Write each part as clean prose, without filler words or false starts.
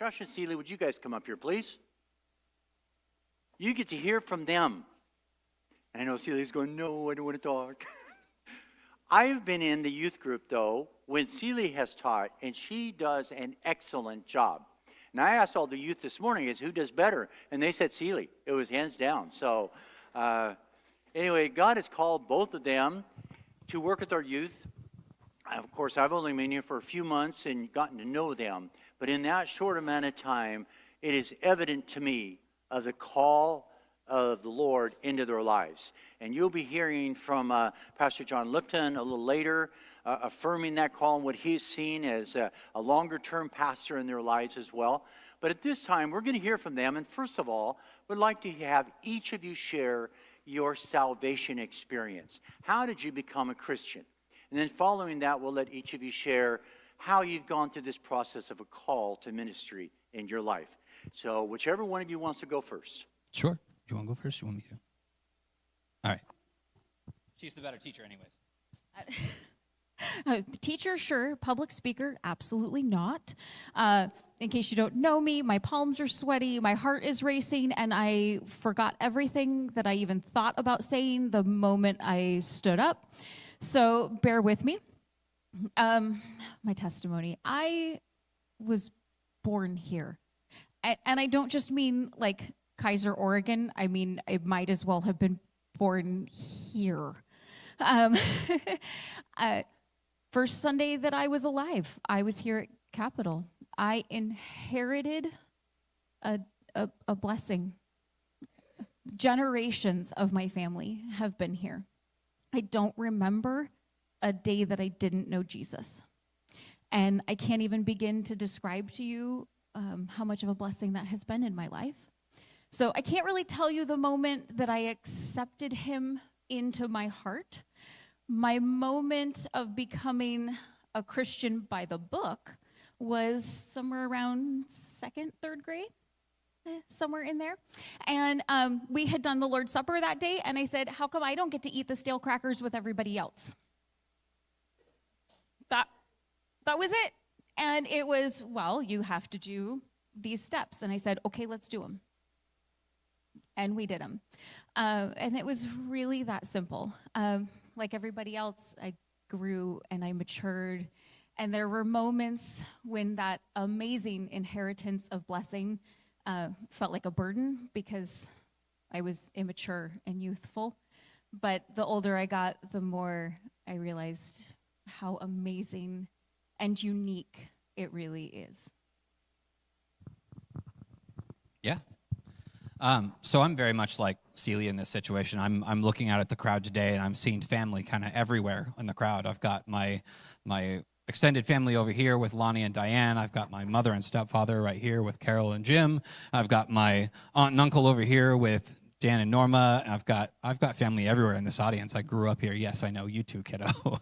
Josh and Celia, would you guys come up here, please? You get to hear from them. I know Celia's going, no, I don't want to talk. I've been in the youth group, though, when Celia has taught, and she does an excellent job. And I asked all the youth this morning, who does better? And they said Celia. It was hands down. So anyway, God has called both of them to work with our youth. Of course, I've only been here for a few months and gotten to know them. But in that short amount of time, it is evident to me of the call of the Lord into their lives. And you'll be hearing from Pastor John Lipton a little later, affirming that call and what he's seen as a longer-term pastor in their lives as well. But at this time, we're going to hear from them. And first of all, we'd like to have each of you share your salvation experience. How did you become a Christian? And then following that, we'll let each of you share how you've gone through this process of a call to ministry in your life. So whichever one of you wants to go first. Sure. Do you want to go first? You want me to? All right. She's the better teacher anyways. Teacher, sure. Public speaker, absolutely not. In case you don't know me, my palms are sweaty, my heart is racing, and I forgot everything that I even thought about saying the moment I stood up. So bear with me. My testimony. I was born here. And I don't just mean like Kaiser, Oregon. I mean, I might as well have been born here. First Sunday that I was alive, I was here at Capitol. I inherited a blessing. Generations of my family have been here. I don't remember a day that I didn't know Jesus. And I can't even begin to describe to you how much of a blessing that has been in my life. So I can't really tell you the moment that I accepted him into my heart. My moment of becoming a Christian by the book was somewhere around second, third grade. Somewhere in there. And we had done the Lord's Supper that day, and I said, how come I don't get to eat the stale crackers with everybody else? That was it. And it was, well, you have to do these steps. And I said, okay, let's do them. And we did them. And it was really that simple. Like everybody else, I grew and I matured. And there were moments when that amazing inheritance of blessing felt like a burden because I was immature and youthful. But the older I got, the more I realized how amazing and unique it really is. Yeah. So I'm very much like Celia in this situation. I'm looking out at the crowd today, and I'm seeing family kind of everywhere in the crowd. I've got my extended family over here with Lonnie and Diane. I've got my mother and stepfather right here with Carol and Jim. I've got my aunt and uncle over here with Dan and Norma. I've got family everywhere in this audience. I grew up here. Yes, I know you too, kiddo.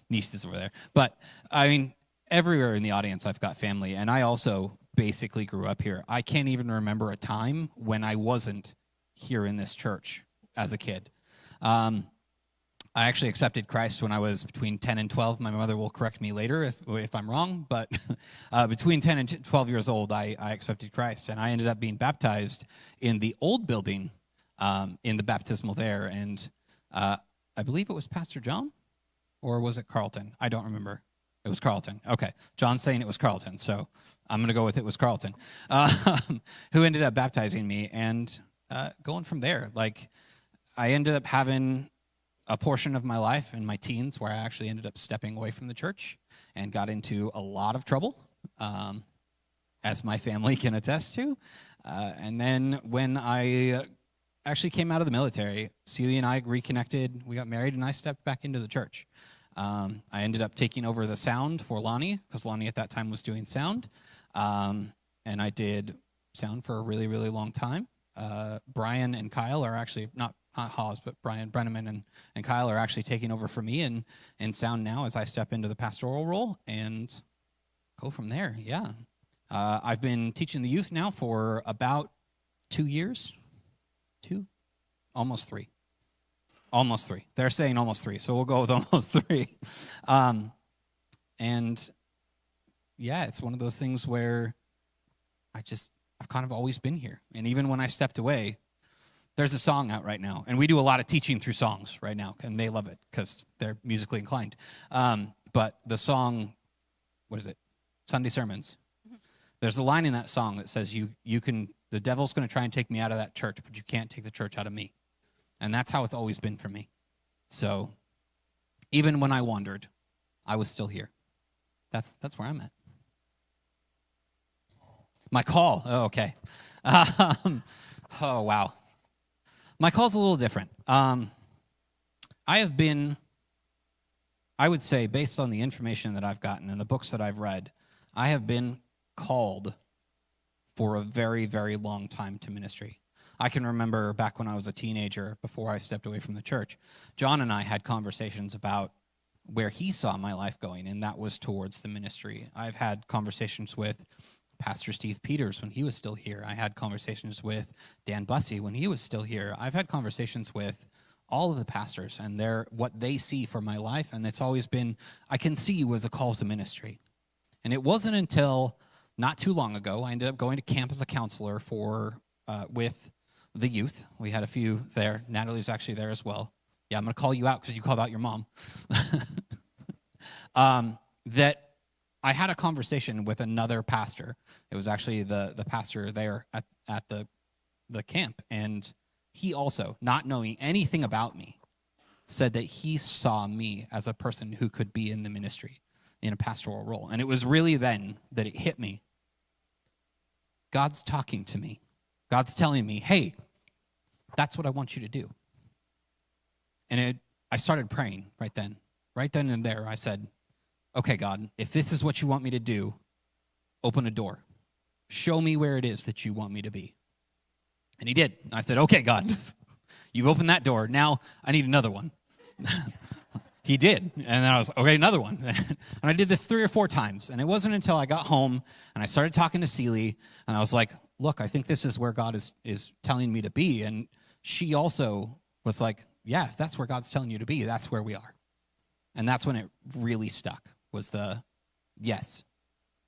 Niece is over there. But I mean, everywhere in the audience, I've got family, and I also basically grew up here. I can't even remember a time when I wasn't here in this church as a kid. I actually accepted Christ when I was between 10 and 12. My mother will correct me later if I'm wrong, but between 10 and 12 years old, I accepted Christ, and I ended up being baptized in the old building in the baptismal there, and I believe it was Pastor John, or was it Carlton? I don't remember. It was Carlton. Okay. John's saying it was Carlton, so I'm going to go with it was Carlton, who ended up baptizing me, and going from there. Like, I ended up having a portion of my life in my teens where I actually ended up stepping away from the church and got into a lot of trouble, as my family can attest to. And then when I actually came out of the military, Celia and I reconnected, we got married, and I stepped back into the church. I ended up taking over the sound for Lonnie, because Lonnie at that time was doing sound. And I did sound for a really, really long time. Brian and Kyle are actually, not Hawes, but Brian Brenneman and Kyle are actually taking over for me in sound now as I step into the pastoral role and go from there, yeah. I've been teaching the youth now for about 2 years. Almost three. Almost 3. They're saying almost 3, so we'll go with almost 3. And yeah, it's one of those things where I've kind of always been here. And even when I stepped away, there's a song out right now. And we do a lot of teaching through songs right now, and they love it because they're musically inclined. But the song, what is it? Sunday Sermons. There's a line in that song that says, the devil's going to try and take me out of that church, but you can't take the church out of me. And that's how it's always been for me. So even when I wandered, I was still here. That's where I'm at. My call. Oh, okay. Oh, wow. My call's a little different. I would say, based on the information that I've gotten and the books that I've read, I have been called for a very, very long time to ministry. I can remember back when I was a teenager, before I stepped away from the church, John and I had conversations about where he saw my life going, and that was towards the ministry. I've had conversations with Pastor Steve Peters when he was still here. I had conversations with Dan Bussey when he was still here. I've had conversations with all of the pastors and what they see for my life, and it's always been, I can see you as a call to ministry. And it wasn't until not too long ago, I ended up going to camp as a counselor with the youth. We had a few there. Natalie's actually there as well. Yeah, I'm going to call you out because you called out your mom. That I had a conversation with another pastor. It was actually the pastor there at the camp, and he also, not knowing anything about me, said that he saw me as a person who could be in the ministry, in a pastoral role. And it was really then that it hit me. God's talking to me. God's telling me, hey, that's what I want you to do. And I started praying right then. Right then and there, I said, okay, God, if this is what you want me to do, open a door. Show me where it is that you want me to be. And he did. I said, okay, God, you've opened that door. Now I need another one. He did. And then I was, okay, another one. And I did this 3 or 4 times. And it wasn't until I got home and I started talking to Celie, and I was like, look, I think this is where God is telling me to be. And she also was like, yeah, if that's where God's telling you to be, that's where we are. And that's when it really stuck, was yes,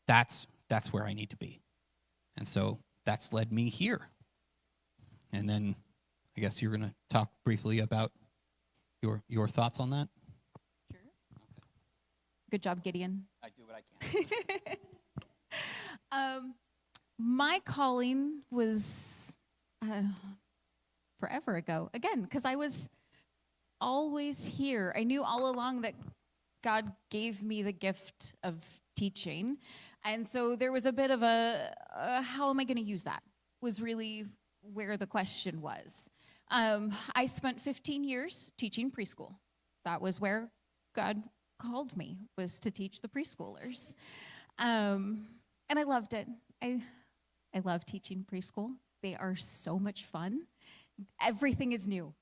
that's where I need to be. And so that's led me here. And then I guess you're going to talk briefly about your thoughts on that. Sure. Good job, Gideon. I do what I can. My calling was forever ago. Again, because I was always here. I knew all along that God gave me the gift of teaching. And so there was a bit of how am I going to use that? Was really where the question was. I spent 15 years teaching preschool. That was where God called me, was to teach the preschoolers. And I loved it. I love teaching preschool. They are so much fun. Everything is new.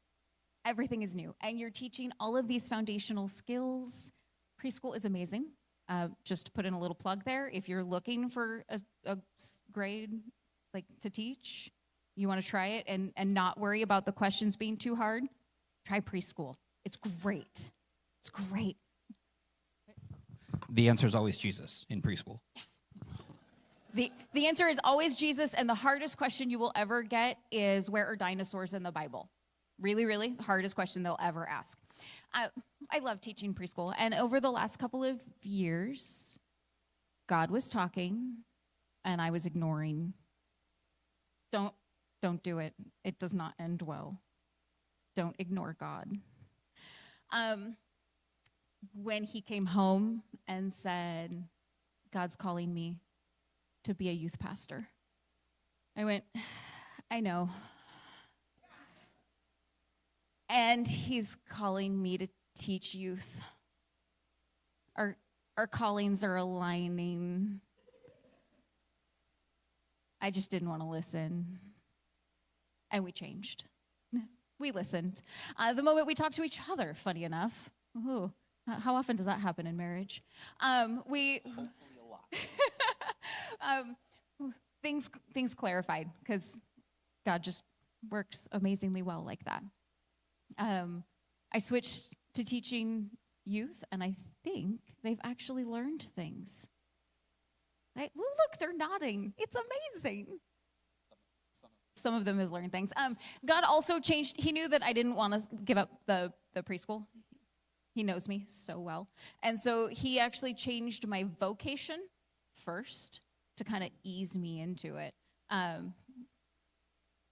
Everything is new. And you're teaching all of these foundational skills. Preschool is amazing. Just to put in a little plug there, if you're looking for a grade to teach, you want to try it and not worry about the questions being too hard, try preschool. It's great. It's great. The answer is always Jesus in preschool. The answer is always Jesus, and the hardest question you will ever get is, where are dinosaurs in the Bible? Really, really hardest question they'll ever ask. I love teaching preschool, and over the last couple of years, God was talking, and I was ignoring. Don't do it. It does not end well. Don't ignore God. When he came home and said, God's calling me to be a youth pastor, I went, I know. And he's calling me to teach youth. Our callings are aligning. I just didn't want to listen. And we changed. We listened. The moment we talked to each other, funny enough. Ooh, how often does that happen in marriage? Hopefully a lot. Things clarified, because God just works amazingly well like that. I switched to teaching youth, and I think they've actually learned things. Look, they're nodding. It's amazing. Some of them has learned things. God also changed. He knew that I didn't want to give up the preschool. He knows me so well. And so he actually changed my vocation first to kind of ease me into it.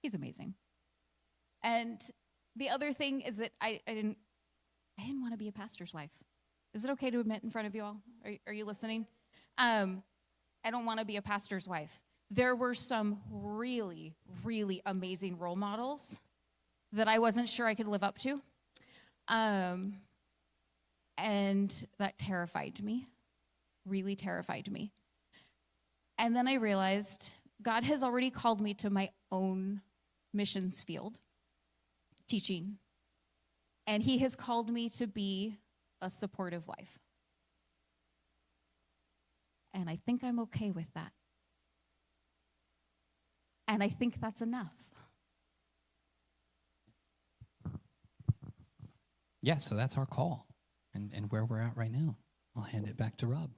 He's amazing. And the other thing is that I didn't want to be a pastor's wife. Is it okay to admit in front of you all? Are you listening? I don't want to be a pastor's wife. There were some really, really amazing role models that I wasn't sure I could live up to. And that terrified me, really terrified me. And then I realized God has already called me to my own missions field, teaching. And he has called me to be a supportive wife. And I think I'm okay with that. And I think that's enough. Yeah, so that's our call and where we're at right now. I'll hand it back to Rob.